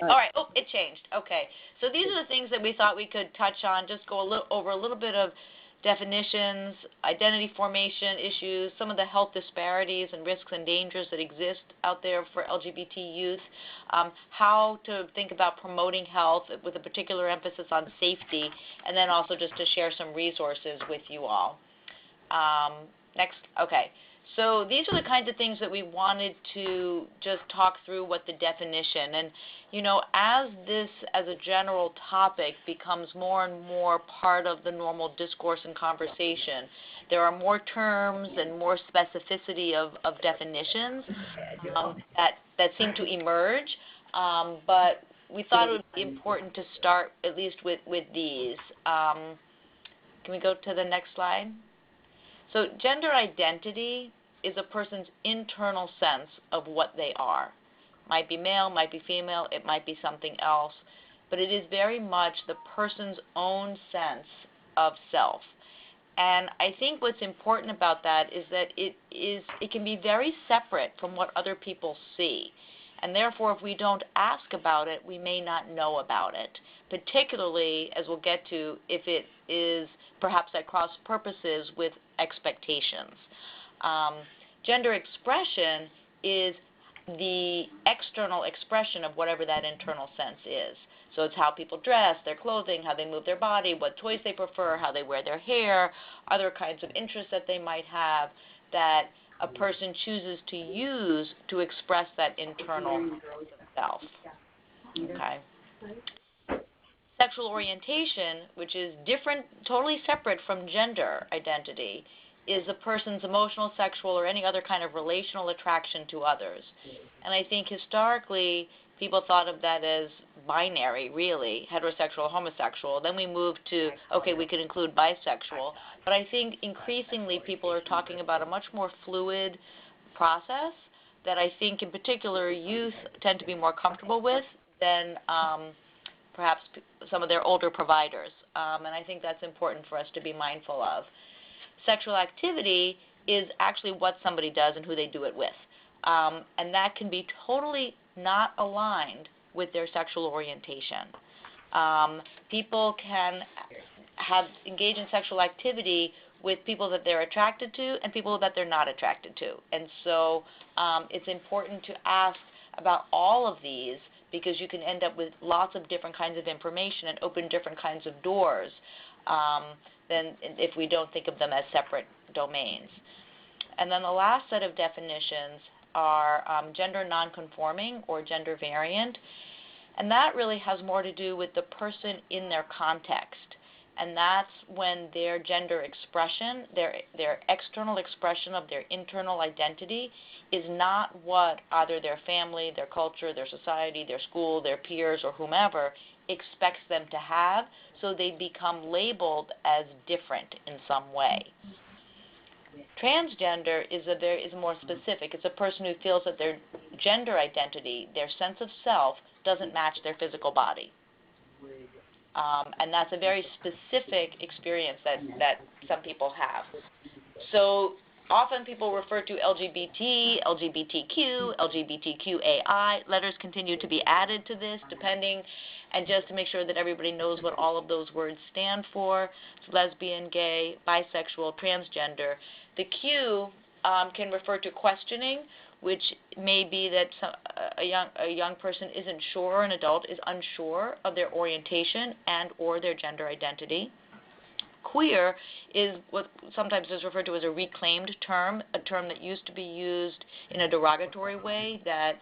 All right. Oh, it changed. Okay. So these are the things that we thought we could touch on, just go over a little bit of definitions, identity formation issues, some of the health disparities and risks and dangers that exist out there for LGBT youth, how to think about promoting health with a particular emphasis on safety, and then also just to share some resources with you all. Next. Okay. So these are the kinds of things that we wanted to just talk through what the definition. And, you know, as this, as a general topic, becomes more and more part of the normal discourse and conversation, there are more terms and more specificity of definitions that seem to emerge. But we thought it would be important to start at least with these. Can we go to the next slide? So gender identity is a person's internal sense of what they are. Might be male, might be female, it might be something else, but it is very much the person's own sense of self. And I think what's important about that is that it can be very separate from what other people see. And therefore, if we don't ask about it, we may not know about it, particularly, as we'll get to, if it is perhaps at cross purposes with expectations. Gender expression is the external expression of whatever that internal sense is. So it's how people dress, their clothing, how they move their body, what toys they prefer, how they wear their hair, other kinds of interests that they might have that a person chooses to use to express that internal self. Okay. Sexual orientation, which is different, totally separate from gender identity, is a person's emotional, sexual, or any other kind of relational attraction to others. And I think historically, people thought of that as binary, really, heterosexual, homosexual. Then we moved to, okay, we could include bisexual. But I think increasingly people are talking about a much more fluid process that I think in particular youth tend to be more comfortable with than perhaps some of their older providers. And I think that's important for us to be mindful of. Sexual activity is actually what somebody does and who they do it with. And that can be totally not aligned with their sexual orientation. People can engage in sexual activity with people that they're attracted to and people that they're not attracted to. And so it's important to ask about all of these because you can end up with lots of different kinds of information and open different kinds of doors than if we don't think of them as separate domains. And then the last set of definitions are gender nonconforming or gender variant. And that really has more to do with the person in their context. And that's when their gender expression, their external expression of their internal identity is not what either their family, their culture, their society, their school, their peers, or whomever expects them to have, so they become labeled as different in some way. Transgender is more specific. It's a person who feels that their gender identity, their sense of self, doesn't match their physical body. And that's a very specific experience that some people have. So often people refer to LGBT, LGBTQ, LGBTQAI. Letters continue to be added to this depending, and just to make sure that everybody knows what all of those words stand for. It's lesbian, gay, bisexual, transgender. The Q can refer to questioning, which may be that a young person isn't sure, an adult is unsure of their orientation and or their gender identity. Queer is what sometimes is referred to as a reclaimed term, a term that used to be used in a derogatory way that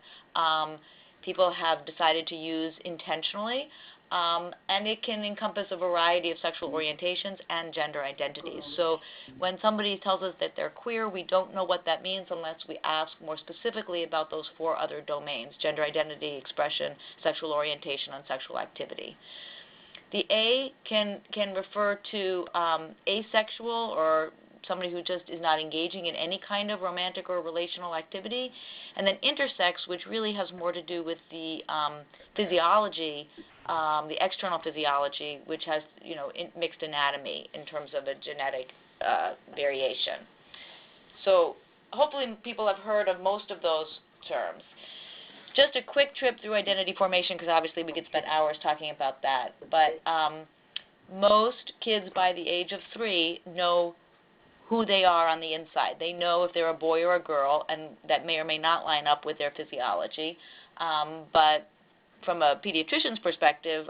people have decided to use intentionally. And it can encompass a variety of sexual orientations and gender identities. So when somebody tells us that they're queer, we don't know what that means unless we ask more specifically about those four other domains: gender identity, expression, sexual orientation, and sexual activity. The A can refer to asexual, or somebody who just is not engaging in any kind of romantic or relational activity. And then intersex, which really has more to do with the physiology, the external physiology, which has, mixed anatomy in terms of a genetic variation. So hopefully people have heard of most of those terms. just a quick trip through identity formation, because obviously we could spend hours talking about that. But most kids by the age of 3 know who they are on the inside. They know if they're a boy or a girl, and that may or may not line up with their physiology. But from a pediatrician's perspective,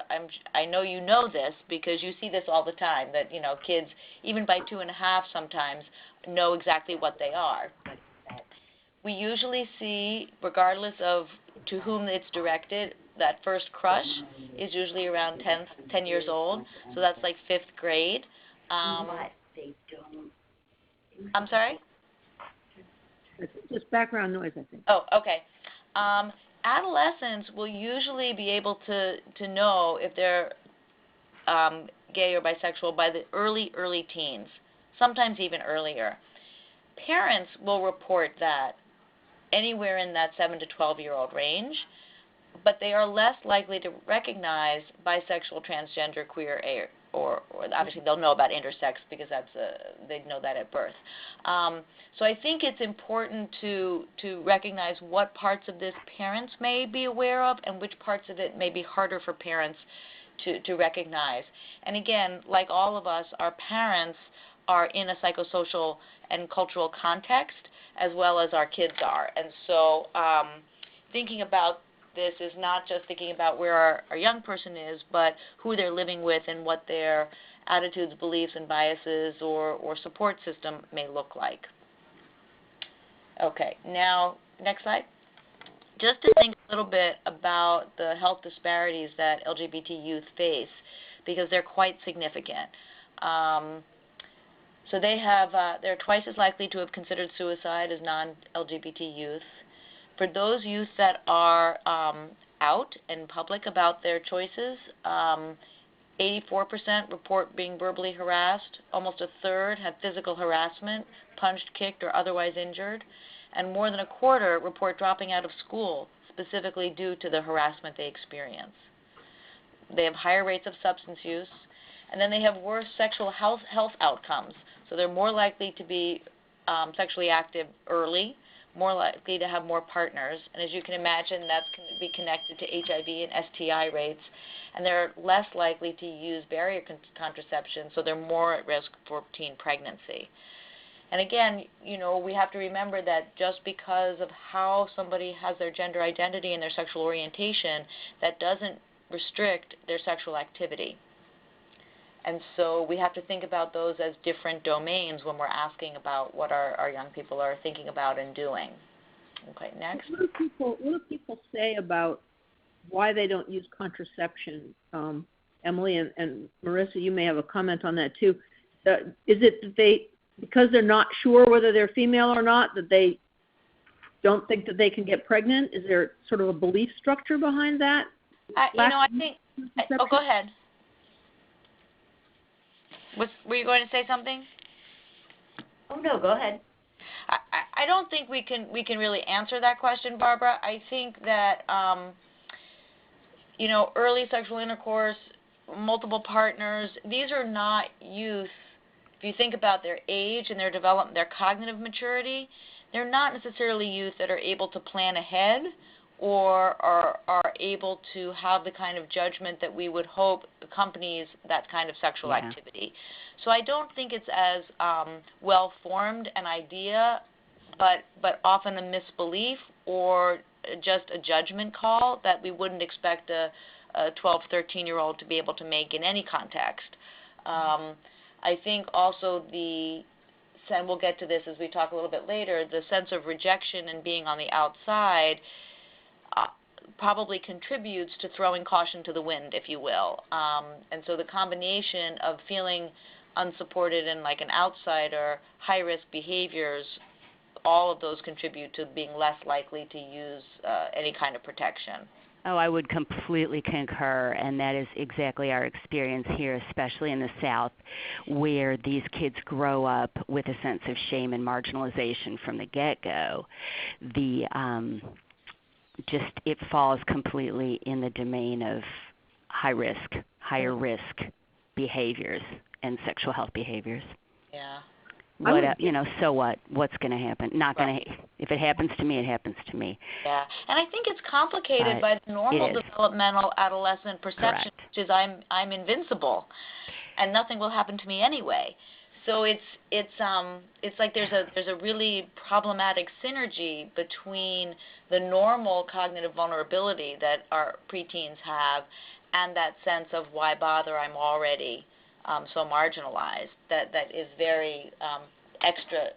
I know you know this because you see this all the time, that, you know, kids, even by 2 and a half sometimes, know exactly what they are. We usually see, regardless of to whom it's directed, that first crush is usually around 10 years old, so that's like 5th grade. But they don't. I'm sorry? It's just background noise, I think. Oh, okay. Adolescents will usually be able to know if they're gay or bisexual by the early teens, sometimes even earlier. Parents will report that anywhere in that 7 to 12-year-old range, but they are less likely to recognize bisexual, transgender, queer, or obviously they'll know about intersex because they'd know that at birth. So I think it's important to recognize what parts of this parents may be aware of and which parts of it may be harder for parents to recognize. And again, like all of us, our parents are in a psychosocial and cultural context as well as our kids are. And so thinking about this is not just thinking about where our young person is, but who they're living with and what their attitudes, beliefs, and biases or support system may look like. Okay, now, next slide. Just to think a little bit about the health disparities that LGBT youth face, because they're quite significant. So they're twice as likely to have considered suicide as non-LGBT youth. For those youth that are out in public about their choices, 84% report being verbally harassed. Almost a third have physical harassment, punched, kicked, or otherwise injured. And more than a quarter report dropping out of school, specifically due to the harassment they experience. They have higher rates of substance use, and then they have worse sexual health outcomes. So they're more likely to be sexually active early, more likely to have more partners, and as you can imagine, that's going to be connected to HIV and STI rates, and they're less likely to use barrier contraception, so they're more at risk for teen pregnancy. And again, you know, we have to remember that just because of how somebody has their gender identity and their sexual orientation, that doesn't restrict their sexual activity. And so we have to think about those as different domains when we're asking about what our young people are thinking about and doing. Okay, next. What do people say about why they don't use contraception? Emily and Marissa, you may have a comment on that too. Is it that because they're not sure whether they're female or not, that they don't think that they can get pregnant? Is there sort of a belief structure behind that? I think. Oh, go ahead. Were you going to say something? Oh no, go ahead. I don't think we can really answer that question, Barbara. I think that early sexual intercourse, multiple partners, these are not youth. If you think about their age and their development, their cognitive maturity, they're not necessarily youth that are able to plan ahead or are able to have the kind of judgment that we would hope accompanies that kind of sexual activity. So I don't think it's as well-formed an idea, but often a misbelief or just a judgment call that we wouldn't expect a 12, 13-year-old to be able to make in any context. I think also and we'll get to this as we talk a little bit later, the sense of rejection and being on the outside probably contributes to throwing caution to the wind, if you will. And so the combination of feeling unsupported and like an outsider, high-risk behaviors, all of those contribute to being less likely to use any kind of protection. Oh, I would completely concur, and that is exactly our experience here, especially in the South, where these kids grow up with a sense of shame and marginalization from the get-go. It falls completely in the domain of higher risk behaviors and sexual health behaviors. Yeah. So what? What's going to happen? Not going to. If it happens to me, it happens to me. Yeah, and I think it's complicated by the normal developmental adolescent perception, which is I'm invincible, and nothing will happen to me anyway. So it's like there's a really problematic synergy between the normal cognitive vulnerability that our preteens have and that sense of why bother, I'm already so marginalized, that is very extra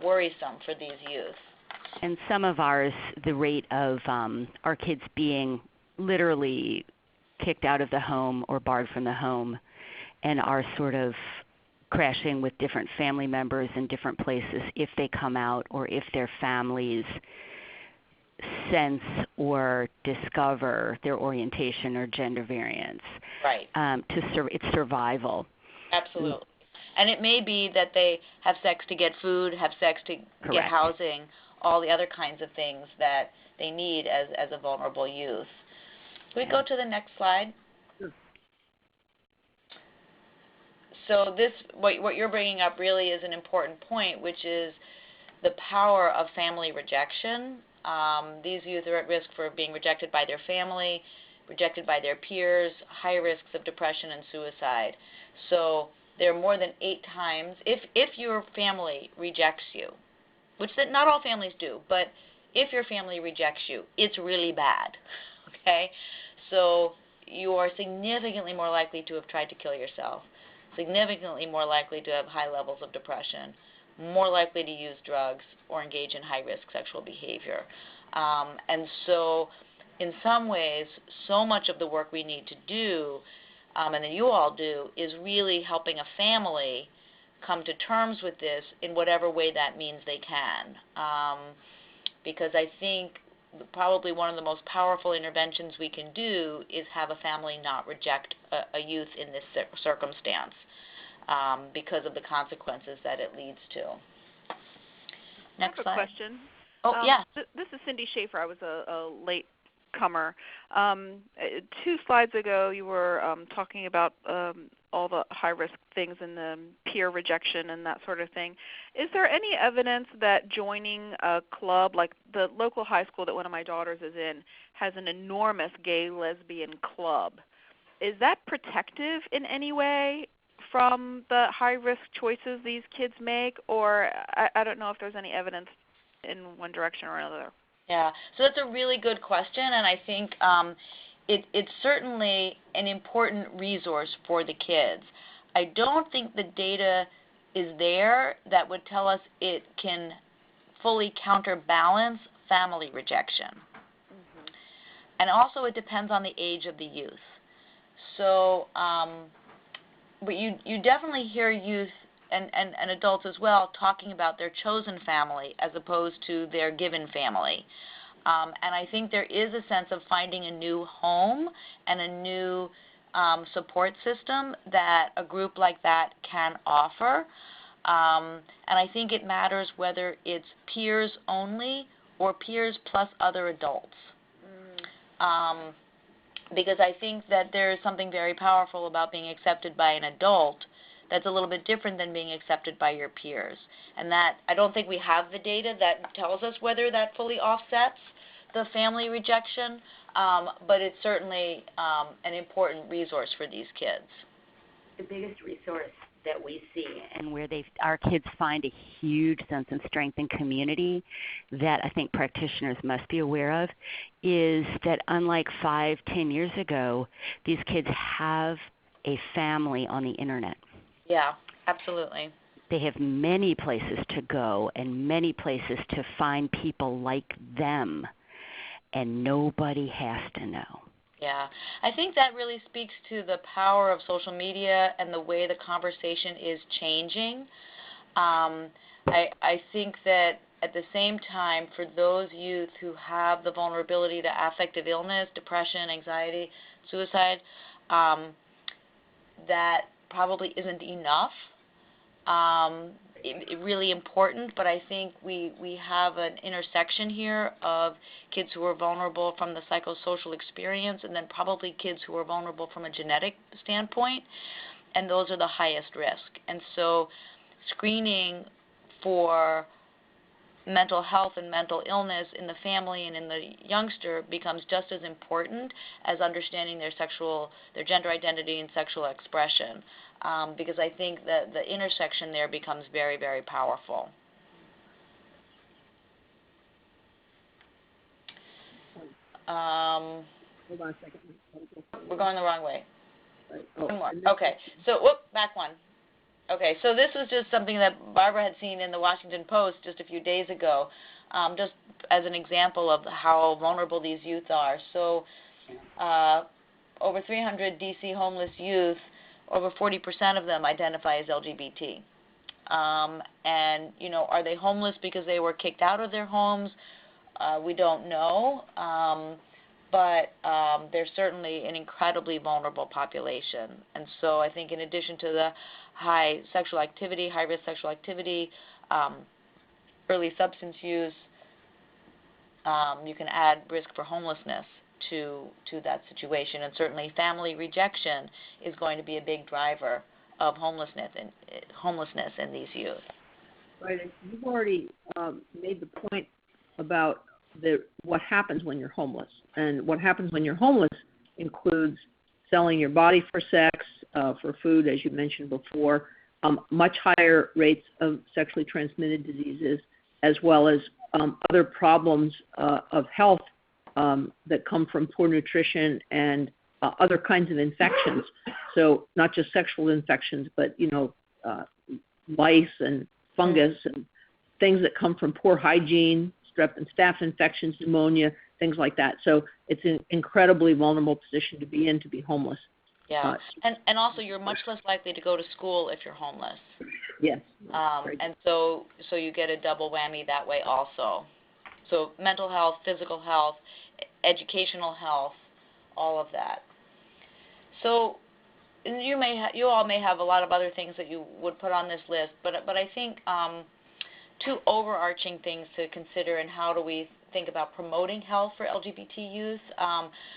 worrisome for these youth. And some of ours, the rate of our kids being literally kicked out of the home or barred from the home and are sort of crashing with different family members in different places if they come out or if their families sense or discover their orientation or gender variance. Right. It's survival. Absolutely. And it may be that they have sex to get food, have sex to get housing, all the other kinds of things that they need as a vulnerable youth. Can we go to the next slide? Sure. So what you're bringing up really is an important point, which is the power of family rejection. These youth are at risk for being rejected by their family, rejected by their peers, high risks of depression and suicide. So there are more than 8 times, if your family rejects you, which not all families do, but if your family rejects you, it's really bad, okay? So you are significantly more likely to have tried to kill yourself, significantly more likely to have high levels of depression, more likely to use drugs or engage in high-risk sexual behavior. And so in some ways, so much of the work we need to do, and that you all do, is really helping a family come to terms with this in whatever way that means they can. Because I think probably one of the most powerful interventions we can do is have a family not reject a youth in this circumstance because of the consequences that it leads to. Next slide. I have a question. Oh, yeah. This is Cindy Schaefer. I was a late comer. 2 slides ago, you were talking about all the high-risk things and the peer rejection and that sort of thing. Is there any evidence that joining a club, like the local high school that one of my daughters is in, has an enormous gay-lesbian club? Is that protective in any way from the high-risk choices these kids make? Or I don't know if there's any evidence in one direction or another. Yeah, so that's a really good question, and I think it's certainly an important resource for the kids. I don't think the data is there that would tell us it can fully counterbalance family rejection. Mm-hmm. And also it depends on the age of the youth. So, but you definitely hear youth and adults as well talking about their chosen family as opposed to their given family. And I think there is a sense of finding a new home and a new support system that a group like that can offer. And I think it matters whether it's peers only or peers plus other adults. Because I think that there is something very powerful about being accepted by an adult that's a little bit different than being accepted by your peers. And that I don't think we have the data that tells us whether that fully offsets the family rejection, but it's certainly an important resource for these kids. The biggest resource that we see, and where our kids find a huge sense of strength and community that I think practitioners must be aware of, is that unlike 5-10 years ago, these kids have a family on the internet. Yeah, absolutely. They have many places to go and many places to find people like them, and nobody has to know. Yeah, I think that really speaks to the power of social media and the way the conversation is changing. I think that at the same time, for those youth who have the vulnerability to affective illness, depression, anxiety, suicide, that probably isn't enough. Really important, but I think we have an intersection here of kids who are vulnerable from the psychosocial experience and then probably kids who are vulnerable from a genetic standpoint, and those are the highest risk. And so screening for mental health and mental illness in the family and in the youngster becomes just as important as understanding their gender identity and sexual expression, because I think that the intersection there becomes very, very powerful. Hold on a second. We're going the wrong way. Right. One more. Okay. So, back one. Okay. So this was just something that Barbara had seen in the Washington Post just a few days ago, just as an example of how vulnerable these youth are. So, over 300 D.C. homeless youth, over 40% of them identify as LGBT. And, are they homeless because they were kicked out of their homes? We don't know. But they're certainly an incredibly vulnerable population. And so I think in addition to the high risk sexual activity, early substance use, you can add risk for homelessness to that situation. And certainly family rejection is going to be a big driver of homelessness in these youth. Right, and you've already made the point about what happens when you're homeless. And what happens when you're homeless includes selling your body for sex, for food, as you mentioned before, much higher rates of sexually transmitted diseases, as well as other problems of health that come from poor nutrition and other kinds of infections. So not just sexual infections, but, lice and fungus and things that come from poor hygiene, strep and staph infections, pneumonia, things like that. So it's an incredibly vulnerable position to be in, to be homeless. Yeah, and also you're much less likely to go to school if you're homeless. Yes. And so you get a double whammy that way also. So mental health, physical health, educational health, all of that. So you all may have a lot of other things that you would put on this list, but I think two overarching things to consider and how do we think about promoting health for LGBT youth.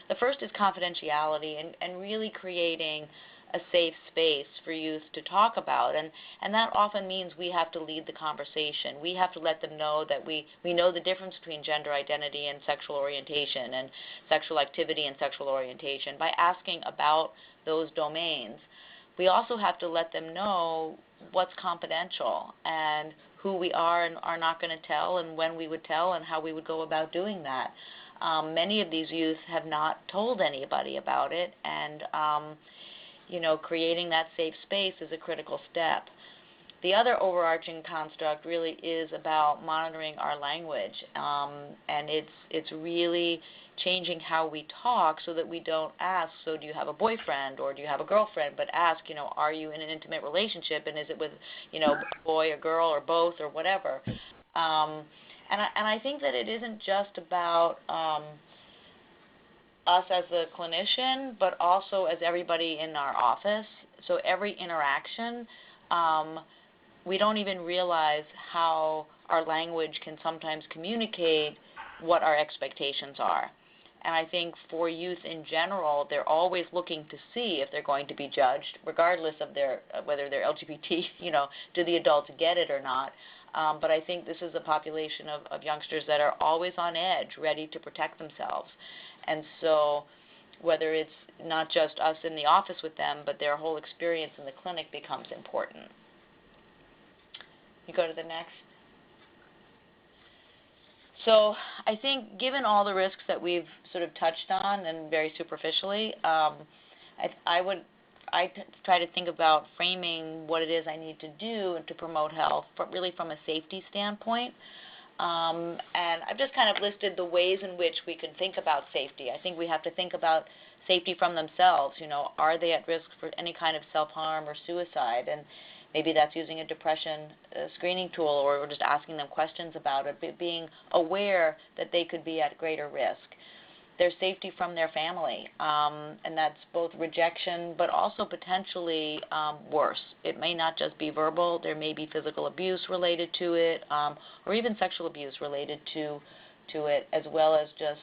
The first is confidentiality and really creating a safe space for youth to talk about. And that often means we have to lead the conversation. We have to let them know that we know the difference between gender identity and sexual orientation and sexual activity and sexual orientation by asking about those domains. We also have to let them know what's confidential and who we are and are not going to tell and when we would tell and how we would go about doing that. Many of these youth have not told anybody about it, and creating that safe space is a critical step. The other overarching construct really is about monitoring our language, and it's really changing how we talk so that we don't ask, so do you have a boyfriend or do you have a girlfriend, but ask, are you in an intimate relationship, and is it with, a boy or girl or both or whatever. And I think that it isn't just about us as a clinician, but also as everybody in our office. So every interaction, we don't even realize how our language can sometimes communicate what our expectations are. And I think for youth in general, they're always looking to see if they're going to be judged, regardless of whether they're LGBT, do the adults get it or not. But I think this is a population of youngsters that are always on edge, ready to protect themselves. And so whether it's not just us in the office with them, but their whole experience in the clinic becomes important. You go to the next. So I think given all the risks that we've sort of touched on and very superficially, I try to think about framing what it is I need to do to promote health, but really from a safety standpoint. And I've just kind of listed the ways in which we can think about safety. I think we have to think about safety from themselves. Are they at risk for any kind of self-harm or suicide? And maybe that's using a depression screening tool, or just asking them questions about it, but being aware that they could be at greater risk. Their safety from their family, and that's both rejection but also potentially worse. It may not just be verbal. There may be physical abuse related to it, or even sexual abuse related to it, as well as just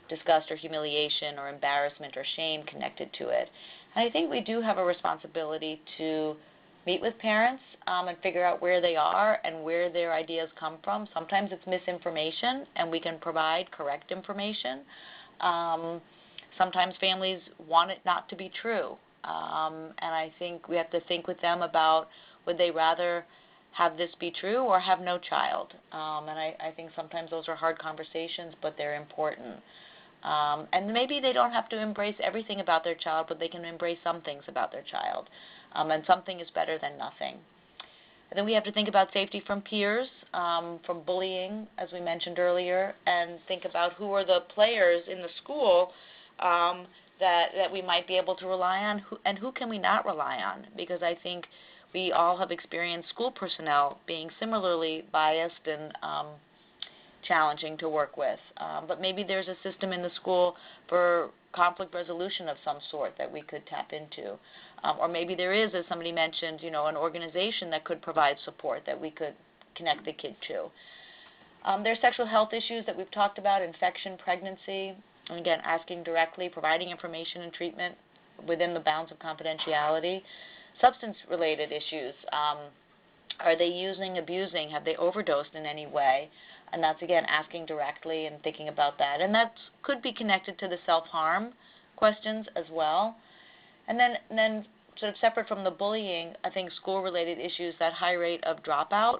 disgust or humiliation or embarrassment or shame connected to it. And I think we do have a responsibility to meet with parents and figure out where they are and where their ideas come from. Sometimes it's misinformation, and we can provide correct information. Sometimes families want it not to be true, and I think we have to think with them about, would they rather have this be true or have no child? And I think sometimes those are hard conversations, but they're important. And maybe they don't have to embrace everything about their child, but they can embrace some things about their child. And something is better than nothing. And then we have to think about safety from peers, from bullying, as we mentioned earlier, and think about who are the players in the school that we might be able to rely on, and who can we not rely on, because I think we all have experienced school personnel being similarly biased and challenging to work with. But maybe there's a system in the school for conflict resolution of some sort that we could tap into. Or maybe there is, as somebody mentioned, an organization that could provide support that we could connect the kid to. There's sexual health issues that we've talked about, infection, pregnancy, and again, asking directly, providing information and treatment within the bounds of confidentiality. Substance-related issues, are they using, abusing, have they overdosed in any way? And that's, again, asking directly and thinking about that. And that could be connected to the self-harm questions as well. And then sort of separate from the bullying, I think school-related issues, that high rate of dropout,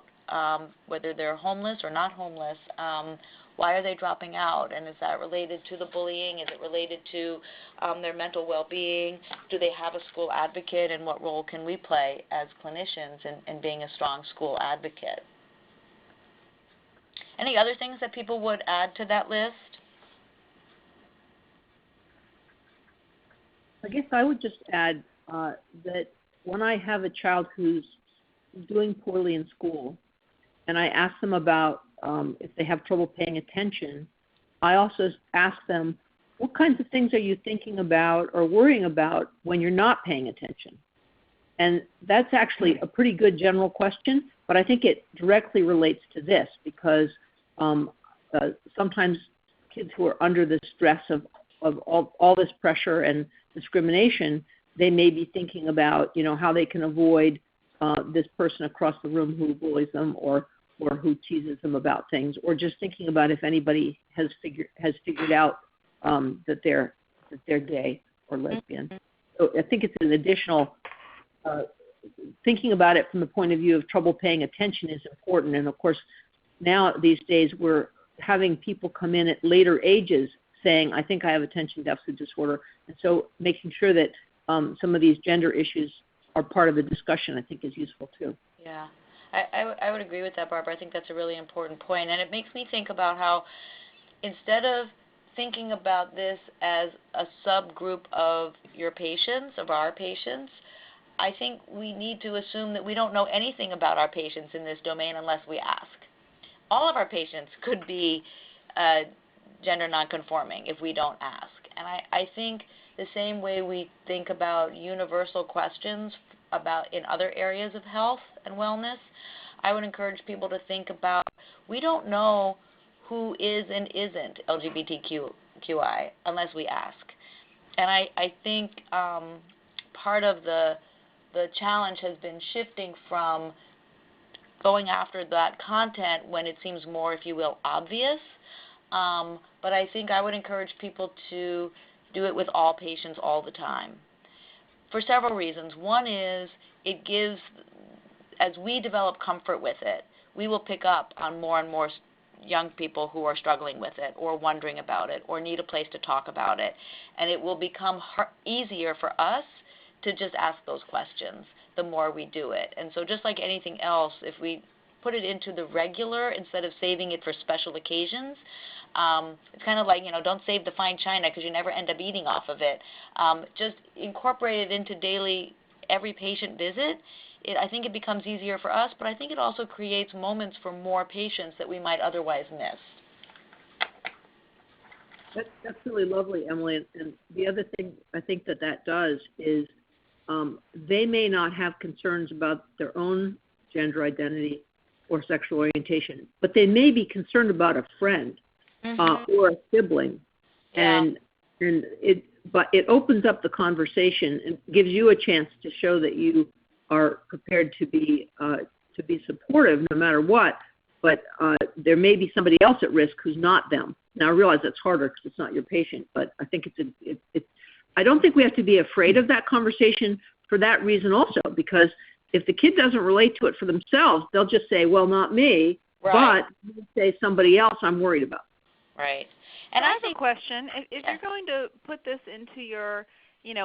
whether they're homeless or not homeless, why are they dropping out? And is that related to the bullying? Is it related to their mental well-being? Do they have a school advocate? And what role can we play as clinicians in being a strong school advocate? Any other things that people would add to that list? I guess I would just add that when I have a child who's doing poorly in school, and I ask them about if they have trouble paying attention, I also ask them, what kinds of things are you thinking about or worrying about when you're not paying attention? And that's actually a pretty good general question, but I think it directly relates to this, because sometimes kids who are under the stress of all this pressure and discrimination, they may be thinking about, how they can avoid this person across the room who bullies them or who teases them about things, or just thinking about if anybody has figured out that they're gay or lesbian. So I think it's an additional thinking about it from the point of view of trouble paying attention is important. And of course, now these days we're having people come in at later ages saying, I think I have attention deficit disorder. And so making sure that some of these gender issues are part of the discussion, I think, is useful too. Yeah, I would agree with that, Barbara. I think that's a really important point. And it makes me think about how instead of thinking about this as a subgroup of your patients, of our patients, I think we need to assume that we don't know anything about our patients in this domain unless we ask. All of our patients could be gender nonconforming if we don't ask. And I think the same way we think about universal questions about in other areas of health and wellness, I would encourage people to think about, we don't know who is and isn't LGBTQI unless we ask. And I think part of the challenge has been shifting from going after that content when it seems more, if you will, obvious. But I think I would encourage people to do it with all patients all the time for several reasons. One is it gives, as we develop comfort with it, we will pick up on more and more young people who are struggling with it or wondering about it or need a place to talk about it. And it will become easier for us to just ask those questions the more we do it. And so just like anything else, if we put it into the regular instead of saving it for special occasions, it's kind of like, don't save the fine china because you never end up eating off of it. Just incorporate it into daily, every patient visit. I think it becomes easier for us, but I think it also creates moments for more patients that we might otherwise miss. That's really lovely, Emily. And the other thing I think that does is they may not have concerns about their own gender identity or sexual orientation, but they may be concerned about a friend or a sibling, and it opens up the conversation and gives you a chance to show that you are prepared to be supportive no matter what, but there may be somebody else at risk who's not them. Now, I realize that's harder because it's not your patient, but I think I don't think we have to be afraid of that conversation for that reason also, because if the kid doesn't relate to it for themselves, they'll just say, well, not me, Right. but say somebody else I'm worried about. Right. And And I I have think a question. If Yeah. you're going to put this into your,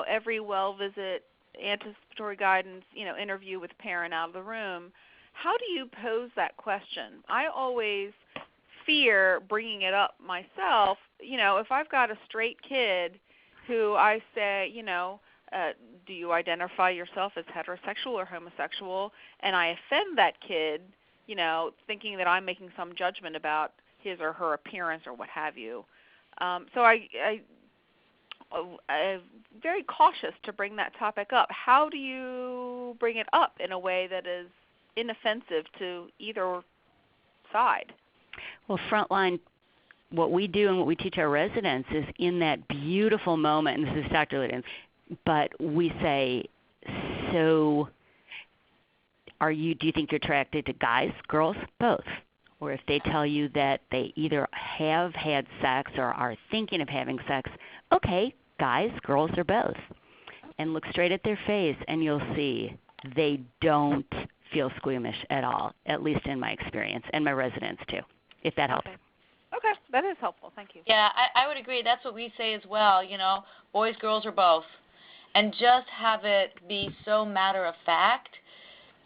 every well visit anticipatory guidance, interview with parent out of the room, how do you pose that question? I always fear bringing it up myself. If I've got a straight kid who I say, do you identify yourself as heterosexual or homosexual, and I offend that kid, thinking that I'm making some judgment about his or her appearance or what have you. So I'm very cautious to bring that topic up. How do you bring it up in a way that is inoffensive to either side? Well, frontline, what we do and what we teach our residents is in that beautiful moment, and this is Dr. Ludens, but we say, so do you think you're attracted to guys, girls, both? Or if they tell you that they either have had sex or are thinking of having sex, okay, guys, girls, or both. And look straight at their face and you'll see they don't feel squeamish at all, at least in my experience, and my residents too, if that helps. Okay, that is helpful. Thank you. Yeah, I would agree. That's what we say as well, boys, girls, or both. And just have it be so matter of fact,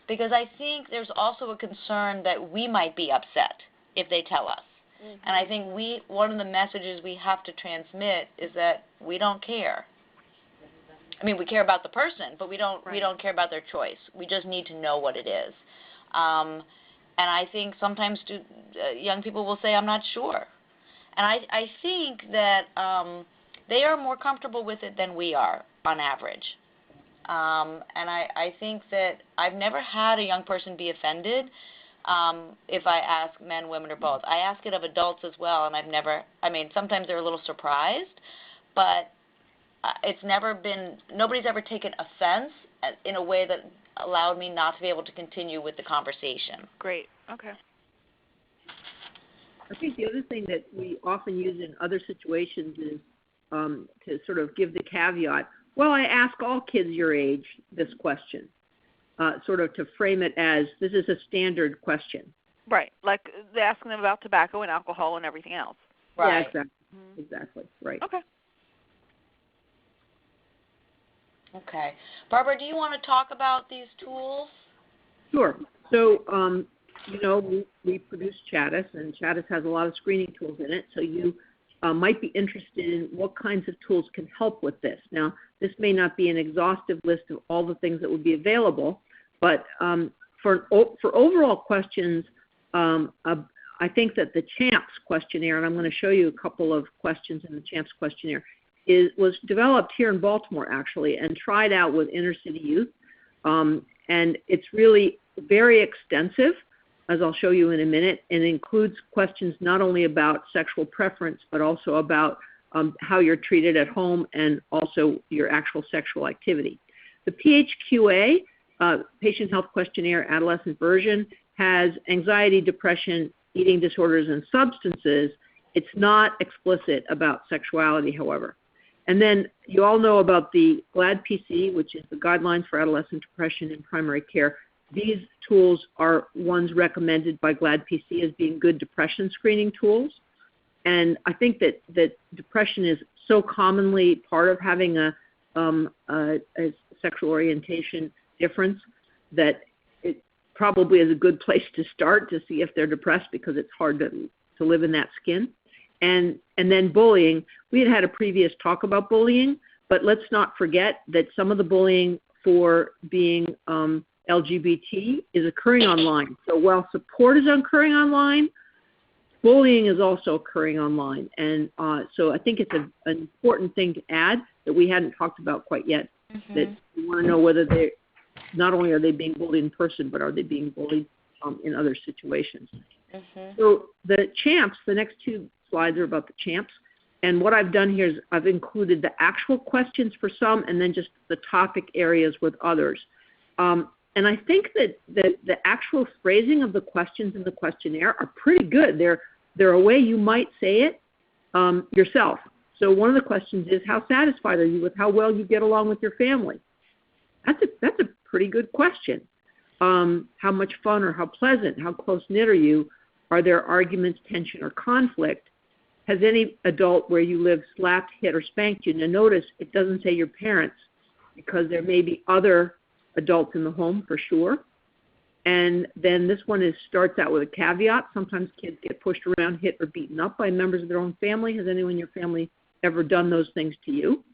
because I think there's also a concern that we might be upset if they tell us. Mm-hmm. And I think one of the messages we have to transmit is that we don't care. I mean, we care about the person, but we don't care about their choice. We just need to know what it is. And I think sometimes young people will say, I'm not sure. And I think that they are more comfortable with it than we are on average. And I think that I've never had a young person be offended if I ask men, women, or both. I ask it of adults as well, and sometimes they're a little surprised, but nobody's ever taken offense in a way that allowed me not to be able to continue with the conversation. Great. Okay. I think the other thing that we often use in other situations is to sort of give the caveat, well, I ask all kids your age this question, sort of to frame it as this is a standard question. Right, like asking them about tobacco and alcohol and everything else. Right. Yeah, exactly. Mm-hmm. Exactly, right. Okay. Okay. Barbara, do you want to talk about these tools? Sure. So, we produce Chattis, and Chattis has a lot of screening tools in it, so you might be interested in what kinds of tools can help with this. Now, this may not be an exhaustive list of all the things that would be available, but for overall questions, I think that the CHAMPS questionnaire, and I'm going to show you a couple of questions in the CHAMPS questionnaire, was developed here in Baltimore, actually, and tried out with inner city youth. And it's really very extensive, as I'll show you in a minute, and includes questions not only about sexual preference, but also about how you're treated at home and also your actual sexual activity. The PHQA, Patient Health Questionnaire Adolescent version, has anxiety, depression, eating disorders, and substances. It's not explicit about sexuality, however. And then you all know about the GLAD-PC, which is the Guidelines for Adolescent Depression in Primary Care. These tools are ones recommended by GLAD-PC as being good depression screening tools. And I think that depression is so commonly part of having a sexual orientation difference that it probably is a good place to start to see if they're depressed, because it's hard to live in that skin. And then bullying. We had a previous talk about bullying, but let's not forget that some of the bullying for being LGBT is occurring online. So while support is occurring online, bullying is also occurring online. And so I think it's an important thing to add that we hadn't talked about quite yet, that we want to know whether not only are they being bullied in person, but are they being bullied in other situations. So the CHAMPS, the next two slides are about the CHAMPS. And what I've done here is I've included the actual questions for some and then just the topic areas with others. And I think that the actual phrasing of the questions in the questionnaire are pretty good. They're a way you might say it yourself. So one of the questions is, how satisfied are you with how well you get along with your family? That's a pretty good question. How much fun or how pleasant, how close-knit are you? Are there arguments, tension, or conflict? Has any adult where you live slapped, hit, or spanked you? Now notice it doesn't say your parents, because there may be other adults in the home for sure. And then this one starts out with a caveat. Sometimes kids get pushed around, hit, or beaten up by members of their own family. Has anyone in your family ever done those things to you?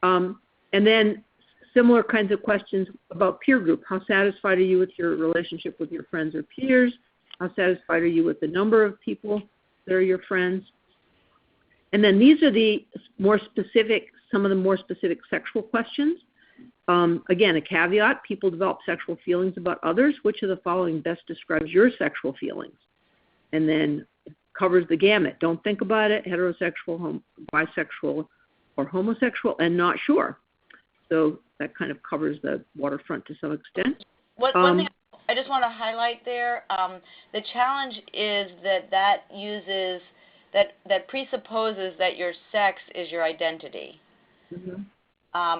And then similar kinds of questions about peer group. How satisfied are you with your relationship with your friends or peers? How satisfied are you with the number of people that are your friends? And then these are some of the more specific sexual questions. Again, a caveat, people develop sexual feelings about others. Which of the following best describes your sexual feelings? And then covers the gamut. Don't think about it, heterosexual, bisexual, or homosexual, and not sure. So that kind of covers the waterfront to some extent. One thing I just want to highlight there, the challenge is that presupposes that your sex is your identity. Mm-hmm.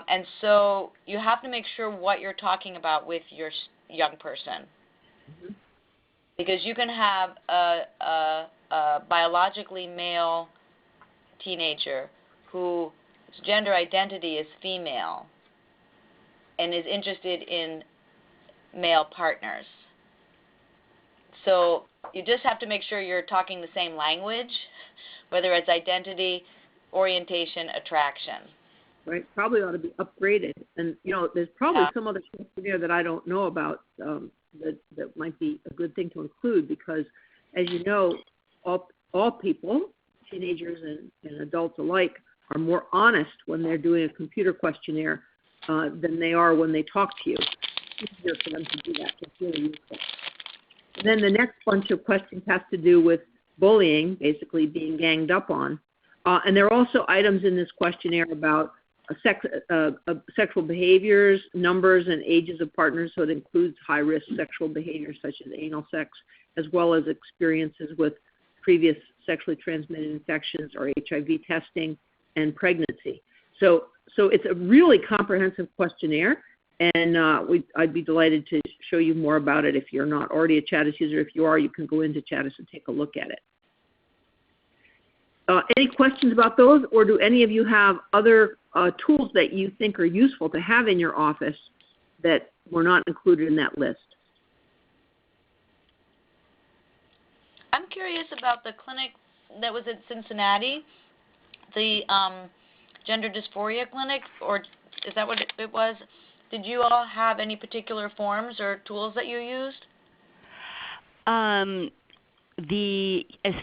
And so you have to make sure what you're talking about with your young person. Mm-hmm. Because you can have a biologically male teenager whose gender identity is female and is interested in male partners. So you just have to make sure you're talking the same language, whether it's identity, orientation, attraction. Right, probably ought to be upgraded. And, there's probably some other questionnaire that I don't know about that might be a good thing to include because, as you know, all people, teenagers and adults alike, are more honest when they're doing a computer questionnaire than they are when they talk to you. It's easier for them to do that. It's really useful. And then the next bunch of questions has to do with bullying, basically being ganged up on. And there are also items in this questionnaire about sexual behaviors, numbers, and ages of partners. So it includes high-risk sexual behaviors such as anal sex, as well as experiences with previous sexually transmitted infections or HIV testing and pregnancy. So it's a really comprehensive questionnaire, and I'd be delighted to show you more about it if you're not already a Chattis user. If you are, you can go into Chattis and take a look at it. Any questions about those, or do any of you have other tools that you think are useful to have in your office that were not included in that list? I'm curious about the clinic that was at Cincinnati, the gender dysphoria clinic, or is that what it was? Did you all have any particular forms or tools that you used? As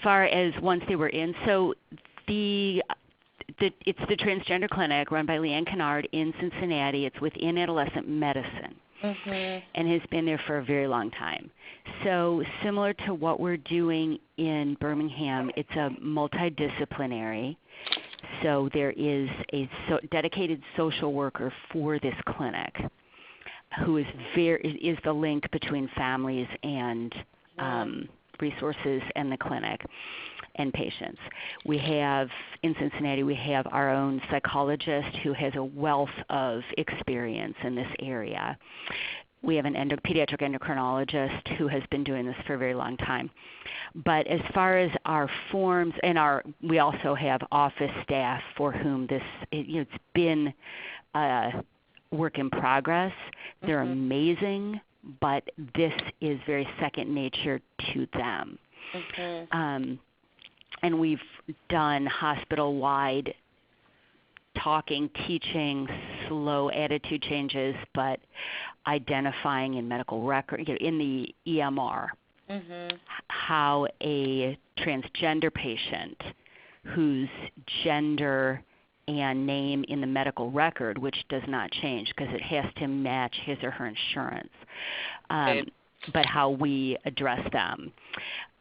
far as once they were in, so it's the transgender clinic run by Leanne Kennard in Cincinnati. It's within adolescent medicine. Mm-hmm. And has been there for a very long time. So similar to what we're doing in Birmingham, it's a multidisciplinary. So there is a dedicated social worker for this clinic who is the link between families and resources and the clinic and patients. We have, in Cincinnati, we have our own psychologist who has a wealth of experience in this area. We have an pediatric endocrinologist who has been doing this for a very long time. But as far as our forms and we also have office staff for whom it's been a work in progress. They're amazing, but this is very second nature to them. Mm-hmm. And we've done hospital-wide talking, teaching, slow attitude changes, but identifying in medical record, in the EMR, how a transgender patient whose gender and name in the medical record, which does not change because it has to match his or her insurance, but how we address them.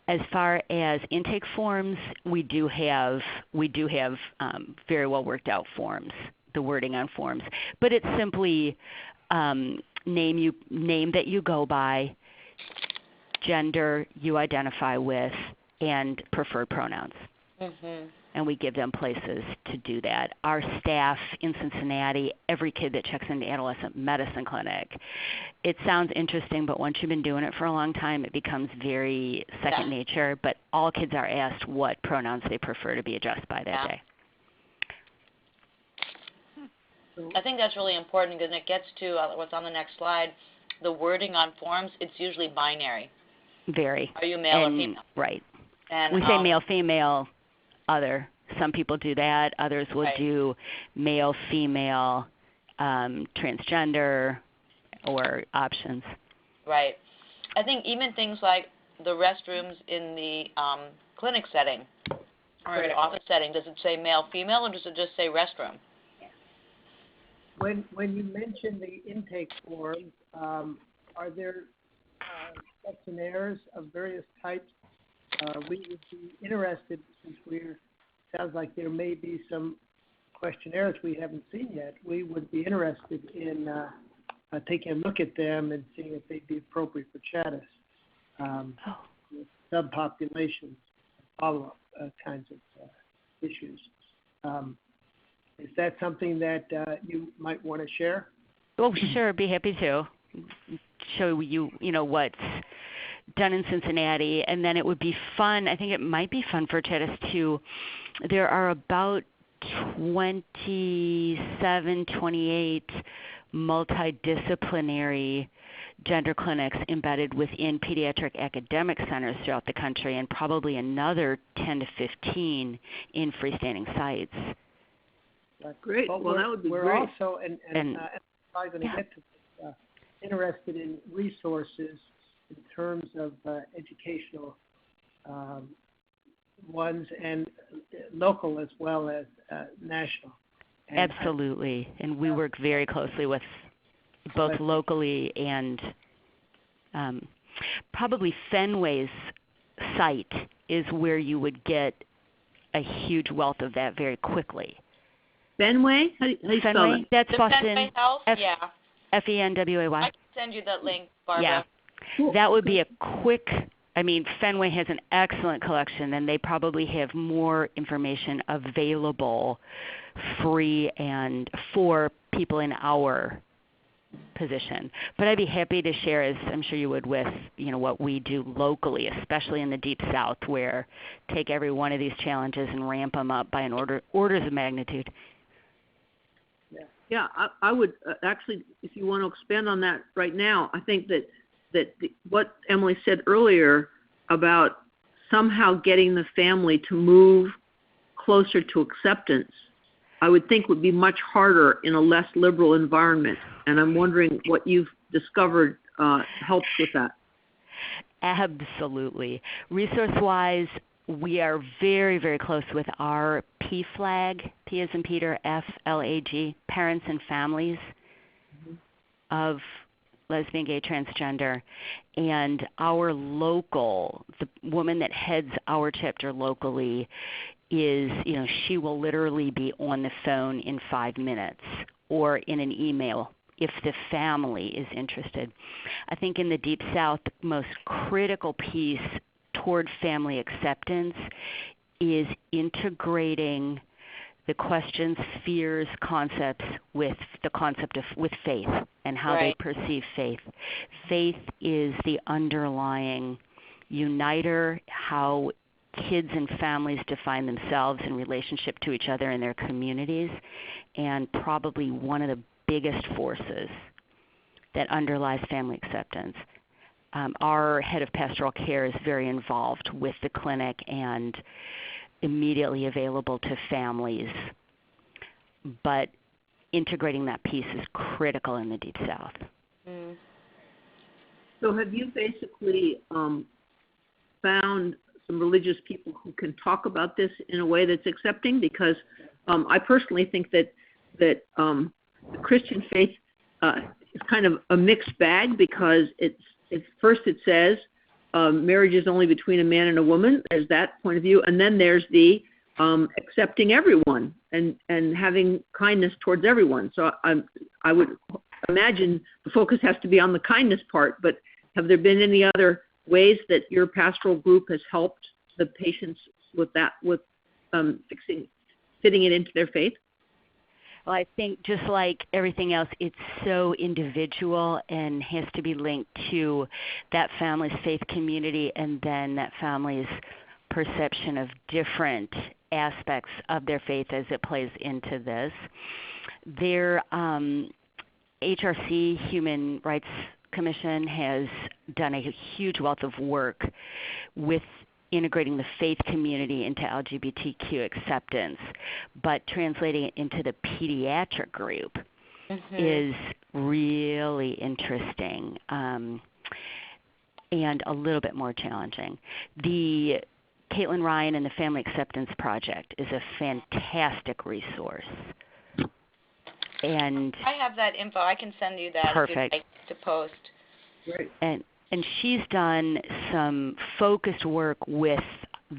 As far as intake forms, we do have very well worked out forms the wording on forms. But it's simply name that you go by, gender you identify with, and preferred pronouns. Mhm. And we give them places to do that. Our staff in Cincinnati, every kid that checks into adolescent medicine clinic, it sounds interesting, but once you've been doing it for a long time, it becomes very second nature. But all kids are asked what pronouns they prefer to be addressed by that day. I think that's really important because it gets to what's on the next slide. The wording on forms, it's usually binary. Very. Are you male or female? Right. And we say male, female, other. Some people do that. Others will do male, female, transgender, or options. Right. I think even things like the restrooms in the clinic setting or the office setting, does it say male, female, or does it just say restroom? When you mention the intake forms, are there questionnaires of various types? We would be interested, since sounds like there may be some questionnaires we haven't seen yet. We would be interested in taking a look at them and seeing if they'd be appropriate for Chattis. Subpopulations, follow-up kinds of issues. Is that something that you might want to share? Oh, sure. Be happy to show you, what's done in Cincinnati. And then it would be fun. I think it might be fun for Chattis too. There are about 27, 28 multidisciplinary gender clinics embedded within pediatric academic centers throughout the country, and probably another 10 to 15 in freestanding sites. That's great. Well, that would be we're great. Also, and I'm probably going to get to this, interested in resources in terms of educational ones, and local as well as national. And absolutely. And we work very closely with both locally and probably Fenway's site is where you would get a huge wealth of that very quickly. Fenway? How do you spell Fenway? that? That's the Boston. Fenway Health? Fenway. I can send you that link, Barbara. Yeah. Cool. That would be a quick, Fenway has an excellent collection, and they probably have more information available free and for people in our position. But I'd be happy to share, as I'm sure you would, with what we do locally, especially in the Deep South, where take every one of these challenges and ramp them up by an orders of magnitude. Yeah, I would actually, if you want to expand on that right now, I think that what Emily said earlier about somehow getting the family to move closer to acceptance, I would think would be much harder in a less liberal environment. And I'm wondering what you've discovered helps with that. Absolutely. Resource-wise, we are very, very close with our PFLAG, P as in Peter, FLAG, Parents and Families of Lesbian, Gay, Transgender. And our local, the woman that heads our chapter locally is, she will literally be on the phone in 5 minutes or in an email if the family is interested. I think in the Deep South, the most critical piece toward family acceptance is integrating the questions, fears, concepts with the concept of faith and how they perceive faith. Faith is the underlying uniter, how kids and families define themselves in relationship to each other and their communities, and probably one of the biggest forces that underlies family acceptance. Our head of pastoral care is very involved with the clinic and immediately available to families, but integrating that piece is critical in the Deep South. Mm. So have you basically found some religious people who can talk about this in a way that's accepting? Because I personally think that the Christian faith is kind of a mixed bag, because first it says marriage is only between a man and a woman. There's that point of view. And then there's accepting everyone and having kindness towards everyone. So I would imagine the focus has to be on the kindness part, but have there been any other ways that your pastoral group has helped the patients with that, with fitting it into their faith? Well, I think just like everything else, it's so individual and has to be linked to that family's faith community and then that family's perception of different aspects of their faith as it plays into this. Their HRC, Human Rights Commission, has done a huge wealth of work with integrating the faith community into LGBTQ acceptance, but translating it into the pediatric group is really interesting and a little bit more challenging. The Caitlin Ryan and the Family Acceptance Project is a fantastic resource. And I have that info. I can send you that perfect. if you'd like to post. Great. And she's done some focused work with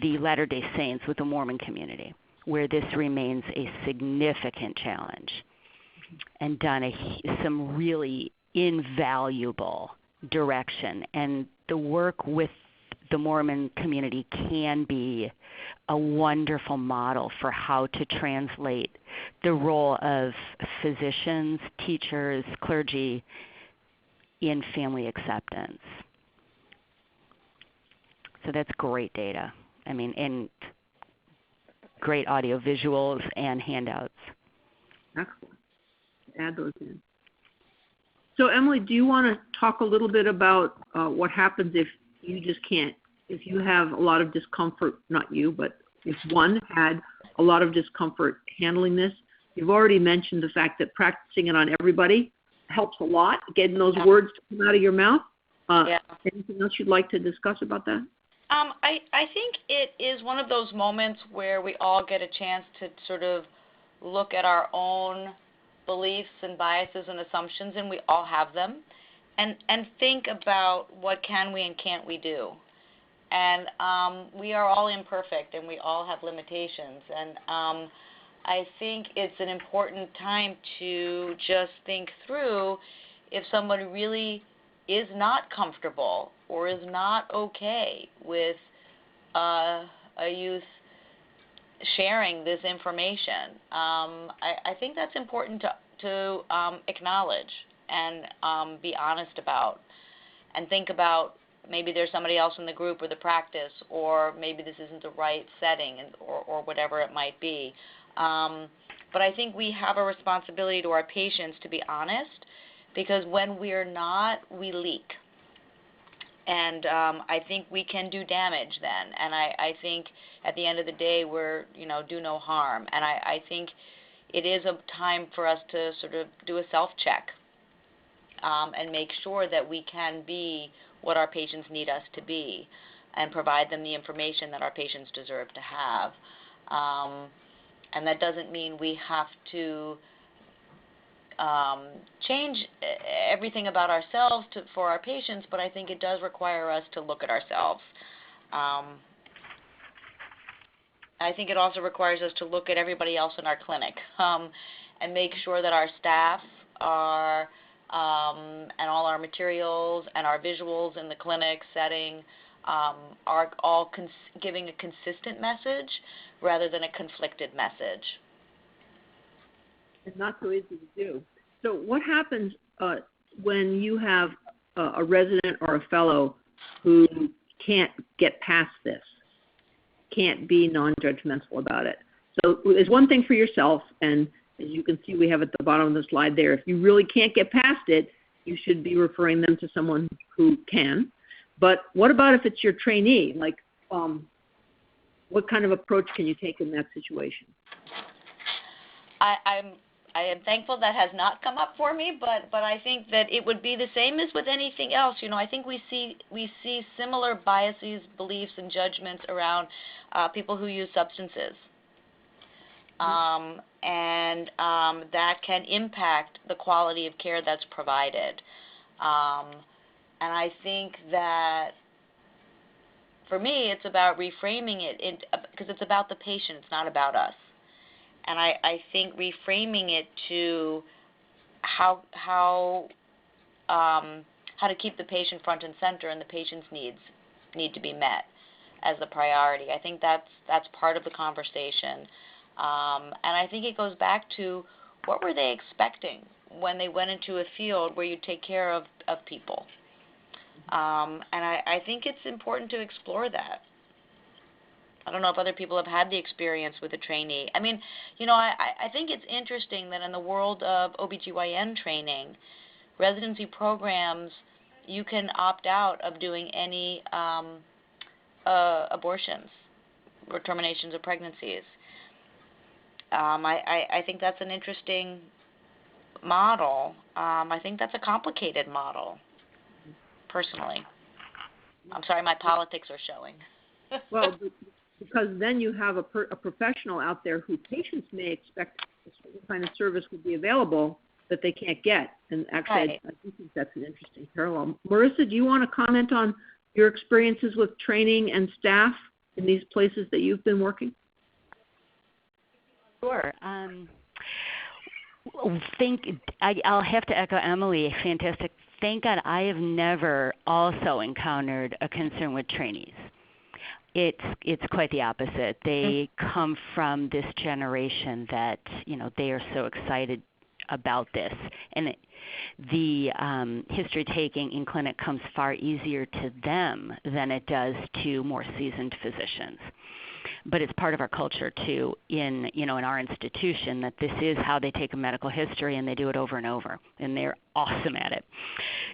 the Latter-day Saints, with the Mormon community, where this remains a significant challenge, and done some really invaluable direction. And the work with the Mormon community can be a wonderful model for how to translate the role of physicians, teachers, clergy in family acceptance. So that's great data. I mean, and great audio visuals and handouts. Excellent. Add those in. So Emily, do you want to talk a little bit about what happens if you just can't, if you have a lot of discomfort, not you, but if one had a lot of discomfort handling this? You've already mentioned the fact that practicing it on everybody helps a lot, getting those words to come out of your mouth. Anything else you'd like to discuss about that? I think it is one of those moments where we all get a chance to sort of look at our own beliefs and biases and assumptions, and we all have them, and think about what can we and can't we do. And we are all imperfect, and we all have limitations. And I think it's an important time to just think through if somebody really is not comfortable or is not okay with a youth sharing this information. I think that's important to acknowledge and be honest about, and think about maybe there's somebody else in the group or the practice, or maybe this isn't the right setting, or whatever it might be. But I think we have a responsibility to our patients to be honest, because when we're not, we leak. And I think we can do damage then. And I think at the end of the day, we're, do no harm. And I think it is a time for us to sort of do a self-check and make sure that we can be what our patients need us to be and provide them the information that our patients deserve to have. And that doesn't mean we have to change everything about ourselves for our patients, but I think it does require us to look at ourselves. I think it also requires us to look at everybody else in our clinic and make sure that our staff are and all our materials and our visuals in the clinic setting are all giving a consistent message rather than a conflicted message. It's not so easy to do. So what happens when you have a resident or a fellow who can't get past this, can't be non-judgmental about it? So there's one thing for yourself, and as you can see we have at the bottom of the slide there, if you really can't get past it, you should be referring them to someone who can. But what about if it's your trainee? Like, what kind of approach can you take in that situation? I am thankful that has not come up for me, but I think that it would be the same as with anything else. I think we see similar biases, beliefs, and judgments around people who use substances, and that can impact the quality of care that's provided. And I think that for me, it's about reframing it because it's about the patient, it's not about us. And I think reframing it to how to keep the patient front and center and the patient's needs need to be met as the priority. I think that's part of the conversation. And I think it goes back to what were they expecting when they went into a field where you take care of people. And I think it's important to explore that. I don't know if other people have had the experience with a trainee. I mean, I think it's interesting that in the world of OBGYN training, residency programs, you can opt out of doing any abortions or terminations of pregnancies. I think that's an interesting model. I think that's a complicated model, personally. I'm sorry, my politics are showing. Well, because then you have a professional out there who patients may expect a certain kind of service would be available that they can't get. And actually, Right. I do think that's an interesting parallel. Marissa, do you want to comment on your experiences with training and staff in these places that you've been working? Sure. I'll have to echo Emily. Fantastic. Thank God I have never also encountered a concern with trainees. It's quite the opposite. They come from this generation that they are so excited about this, and the history taking in clinic comes far easier to them than it does to more seasoned physicians. But it's part of our culture too in our institution that this is how they take a medical history, and they do it over and over, and they're awesome at it.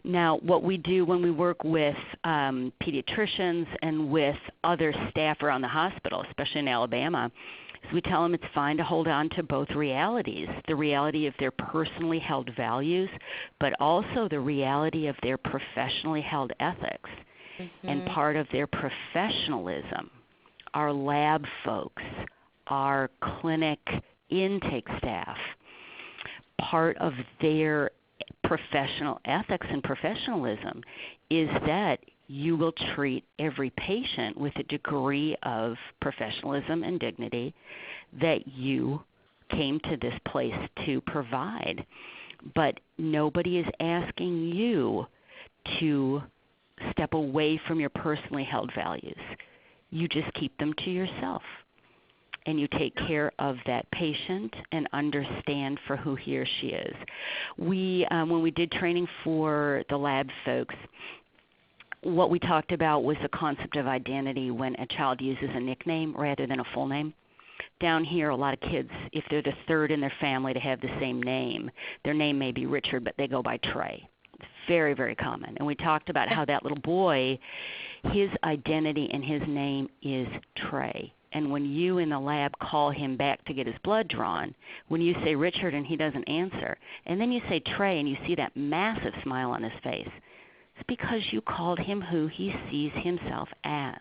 Now, what we do when we work with pediatricians and with other staff around the hospital, especially in Alabama, is we tell them it's fine to hold on to both realities, the reality of their personally held values, but also the reality of their professionally held ethics. Mm-hmm. And part of their professionalism, our lab folks, our clinic intake staff, part of their professional ethics and professionalism is that you will treat every patient with a degree of professionalism and dignity that you came to this place to provide. But nobody is asking you to step away from your personally held values. You just keep them to yourself, and you take care of that patient and understand for who he or she is. We, when we did training for the lab folks, what we talked about was the concept of identity when a child uses a nickname rather than a full name. Down here, a lot of kids, if they're the third in their family to have the same name, their name may be Richard, but they go by Trey. It's very, very common. And we talked about how that little boy, his identity and his name is Trey. And when you in the lab call him back to get his blood drawn, when you say Richard and he doesn't answer, and then you say Trey and you see that massive smile on his face, it's because you called him who he sees himself as.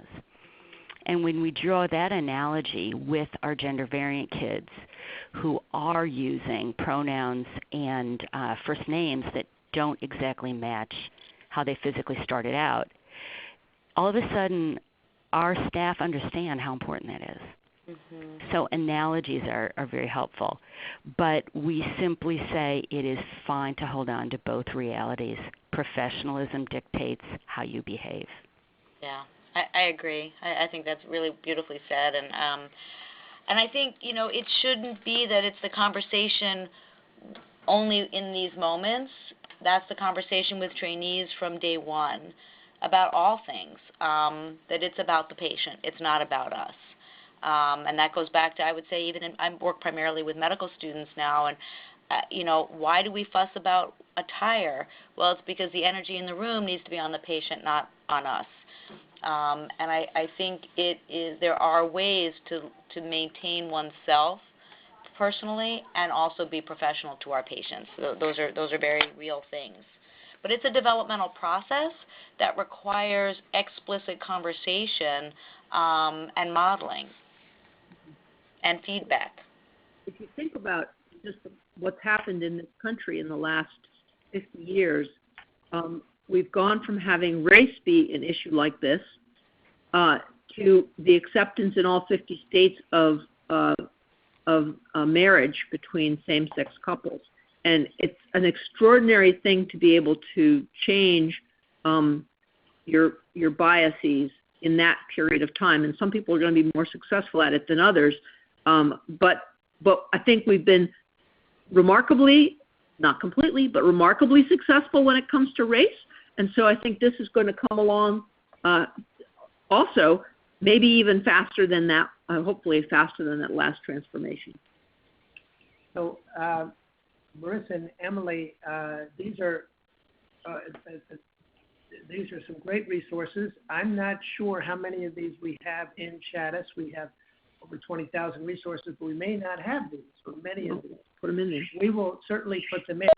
And when we draw that analogy with our gender variant kids who are using pronouns and first names that don't exactly match how they physically started out, all of a sudden our staff understand how important that is. Mm-hmm. So analogies are very helpful. But we simply say it is fine to hold on to both realities. Professionalism dictates how you behave. Yeah, I agree. I think that's really beautifully said. And I think, it shouldn't be that it's the conversation only in these moments. That's the conversation with trainees from day one about all things, that it's about the patient. It's not about us. And that goes back to, I would say, I work primarily with medical students now, and, why do we fuss about attire? Well, it's because the energy in the room needs to be on the patient, not on us. And I think there are ways to maintain oneself personally and also be professional to our patients. Those are very real things. But it's a developmental process that requires explicit conversation and modeling and feedback. If you think about just what's happened in this country in the last 50 years, we've gone from having race be an issue like this to the acceptance in all 50 states of marriage between same-sex couples. And it's an extraordinary thing to be able to change your biases in that period of time. And some people are going to be more successful at it than others. But I think we've been remarkably, not completely, but remarkably successful when it comes to race. And so I think this is going to come along also, maybe even faster than that, hopefully faster than that last transformation. So, Marissa and Emily, these are some great resources. I'm not sure how many of these we have in Chattis. We have over 20,000 resources, but we may not have these, or many of these. Put them in there. We will certainly put them in.